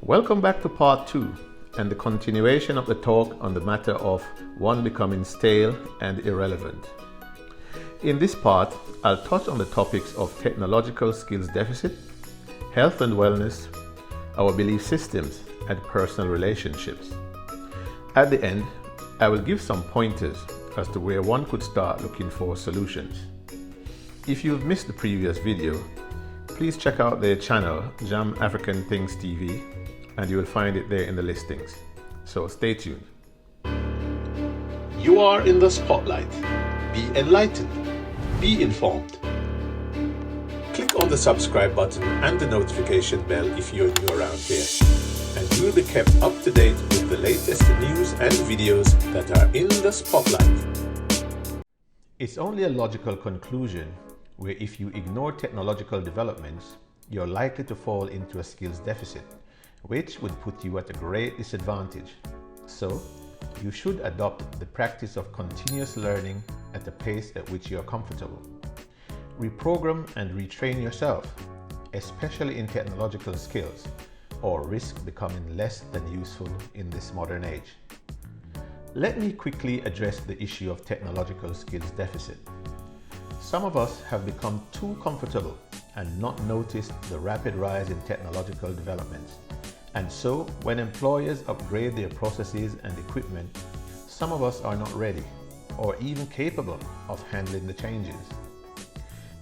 Welcome back to part 2 and the continuation of the talk on the matter of one becoming stale and irrelevant. In this part, I'll touch on the topics of technological skills deficit, health and wellness, our belief systems, and personal relationships. At the end, I will give some pointers as to where one could start looking for solutions. If you've missed the previous video, please check out their channel, Jam African Things TV, and you will find it there in the listings. So stay tuned. You are in the spotlight. Be enlightened. Be informed. Click on the subscribe button and the notification bell if you're new around here, and you'll be kept up to date with the latest news and videos that are in the spotlight. It's only a logical conclusion where if you ignore technological developments, you're likely to fall into a skills deficit, which would put you at a great disadvantage. So, you should adopt the practice of continuous learning at a pace at which you are comfortable. Reprogram and retrain yourself, especially in technological skills, or risk becoming less than useful in this modern age. Let me quickly address the issue of technological skills deficit. Some of us have become too comfortable and not noticed the rapid rise in technological developments. And so, when employers upgrade their processes and equipment, some of us are not ready or even capable of handling the changes.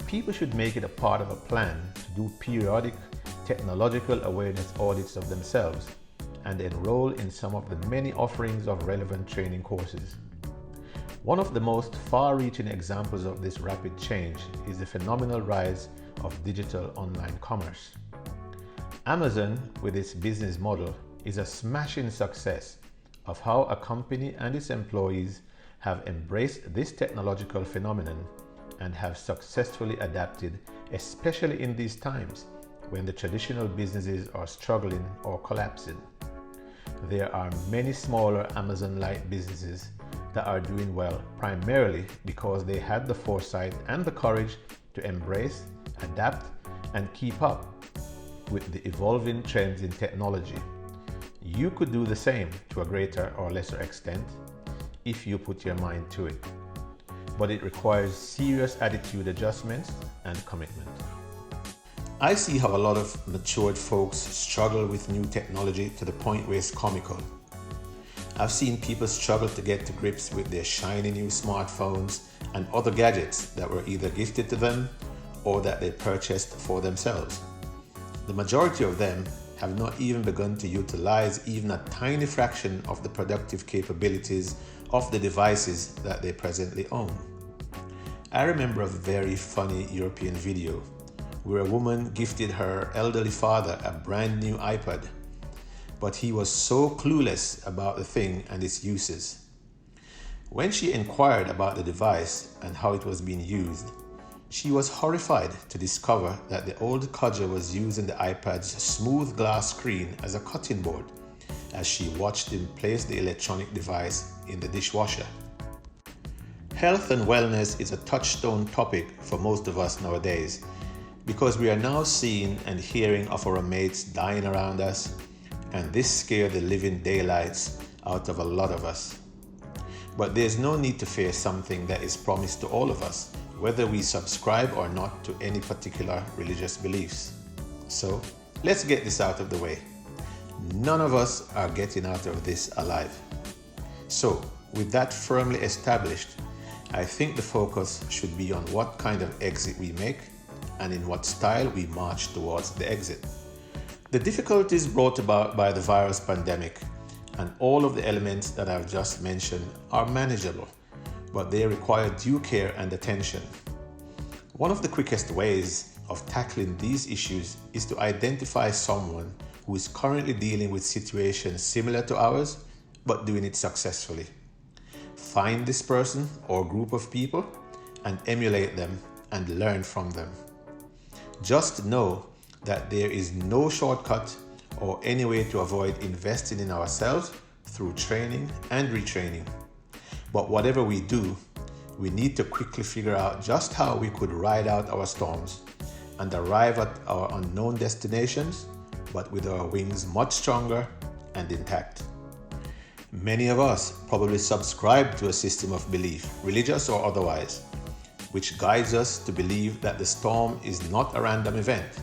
People should make it a part of a plan to do periodic technological awareness audits of themselves and enroll in some of the many offerings of relevant training courses. One of the most far-reaching examples of this rapid change is the phenomenal rise of digital online commerce. Amazon, with its business model, is a smashing success of how a company and its employees have embraced this technological phenomenon and have successfully adapted, especially in these times when the traditional businesses are struggling or collapsing. There are many smaller Amazon-like businesses that are doing well, primarily because they had the foresight and the courage to embrace, adapt, and keep up with the evolving trends in technology. You could do the same to a greater or lesser extent if you put your mind to it, but it requires serious attitude adjustments and commitment. I see how a lot of matured folks struggle with new technology to the point where it's comical. I've seen people struggle to get to grips with their shiny new smartphones and other gadgets that were either gifted to them or that they purchased for themselves. The majority of them have not even begun to utilize even a tiny fraction of the productive capabilities of the devices that they presently own. I remember a very funny European video where a woman gifted her elderly father a brand new iPad, but he was so clueless about the thing and its uses. When she inquired about the device and how it was being used, she was horrified to discover that the old codger was using the iPad's smooth glass screen as a cutting board as she watched him place the electronic device in the dishwasher. Health and wellness is a touchstone topic for most of us nowadays because we are now seeing and hearing of our mates dying around us, and this scared the living daylights out of a lot of us. But there's no need to fear something that is promised to all of us, whether we subscribe or not to any particular religious beliefs. So let's get this out of the way. None of us are getting out of this alive. So with that firmly established, I think the focus should be on what kind of exit we make and in what style we march towards the exit. The difficulties brought about by the virus pandemic and all of the elements that I've just mentioned are manageable, but they require due care and attention. One of the quickest ways of tackling these issues is to identify someone who is currently dealing with situations similar to ours, but doing it successfully. Find this person or group of people and emulate them and learn from them. Just know that there is no shortcut or any way to avoid investing in ourselves through training and retraining. But whatever we do, we need to quickly figure out just how we could ride out our storms and arrive at our unknown destinations but with our wings much stronger and intact. Many of us probably subscribe to a system of belief, religious or otherwise, which guides us to believe that the storm is not a random event,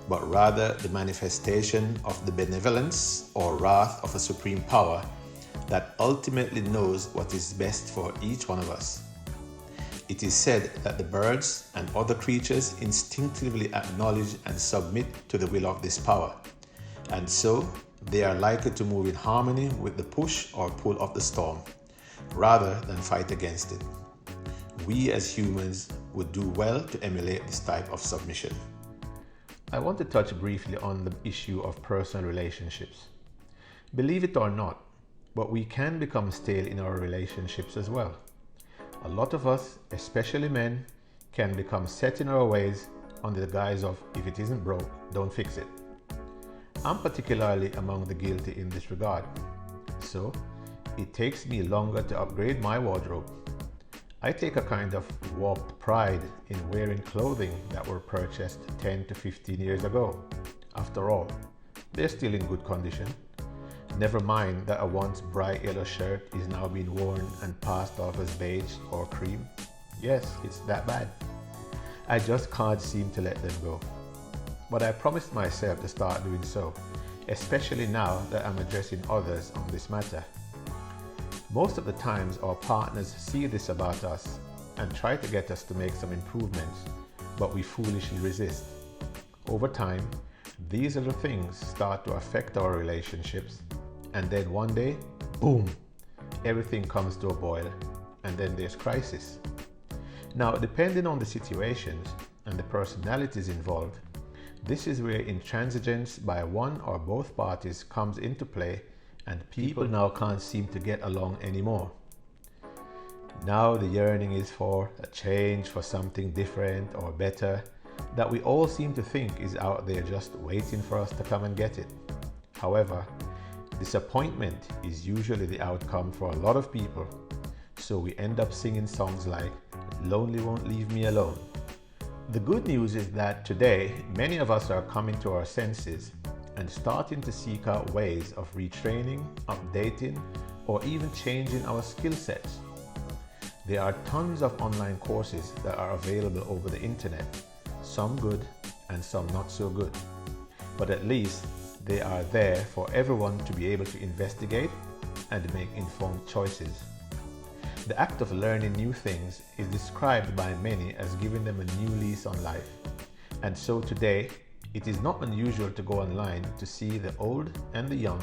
but rather the manifestation of the benevolence or wrath of a supreme power that ultimately knows what is best for each one of us. It is said that the birds and other creatures instinctively acknowledge and submit to the will of this power, and so they are likely to move in harmony with the push or pull of the storm, rather than fight against it. We as humans would do well to emulate this type of submission. I want to touch briefly on the issue of personal relationships. Believe it or not, but we can become stale in our relationships as well. A lot of us, especially men, can become set in our ways under the guise of if it isn't broke, don't fix it. I'm particularly among the guilty in this regard, so it takes me longer to upgrade my wardrobe. I take a kind of warped pride in wearing clothing that were purchased 10 to 15 years ago. After all, they're still in good condition. Never mind that a once bright yellow shirt is now being worn and passed off as beige or cream. Yes, it's that bad. I just can't seem to let them go. But I promised myself to start doing so, especially now that I'm addressing others on this matter. Most of the times our partners see this about us and try to get us to make some improvements, but we foolishly resist. Over time, these little things start to affect our relationships, and then one day, boom, everything comes to a boil, and then there's crisis. Now, depending on the situations and the personalities involved, this is where intransigence by one or both parties comes into play, and people now can't seem to get along anymore. Now the yearning is for a change, for something different or better that we all seem to think is out there just waiting for us to come and get it. However, disappointment is usually the outcome for a lot of people, so we end up singing songs like "Lonely Won't Leave Me Alone." The good news is that today many of us are coming to our senses and starting to seek out ways of retraining, updating, or even changing our skill sets. There are tons of online courses that are available over the internet, some good and some not so good. But at least they are there for everyone to be able to investigate and make informed choices. The act of learning new things is described by many as giving them a new lease on life. And so today, it is not unusual to go online to see the old and the young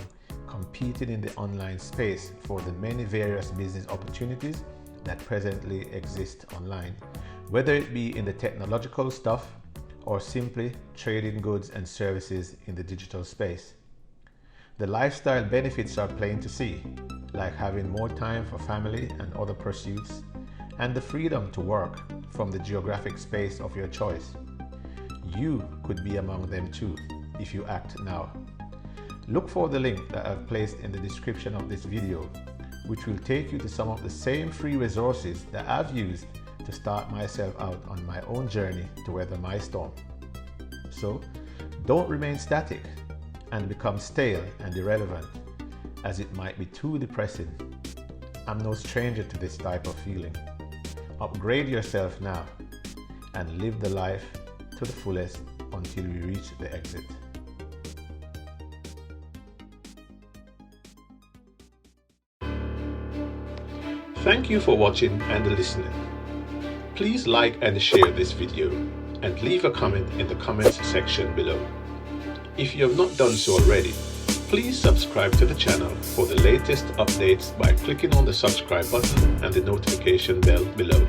competing in the online space for the many various business opportunities that presently exist online, whether it be in the technological stuff or simply trading goods and services in the digital space. The lifestyle benefits are plain to see, like having more time for family and other pursuits, and the freedom to work from the geographic space of your choice. You could be among them too, if you act now. Look for the link that I've placed in the description of this video, which will take you to some of the same free resources that I've used to start myself out on my own journey to weather my storm. So, don't remain static and become stale and irrelevant, as it might be too depressing. I'm no stranger to this type of feeling. Upgrade yourself now and live the life to the fullest until we reach the exit. Thank you for watching and listening. Please like and share this video and leave a comment in the comments section below. If you have not done so already, please subscribe to the channel for the latest updates by clicking on the subscribe button and the notification bell below.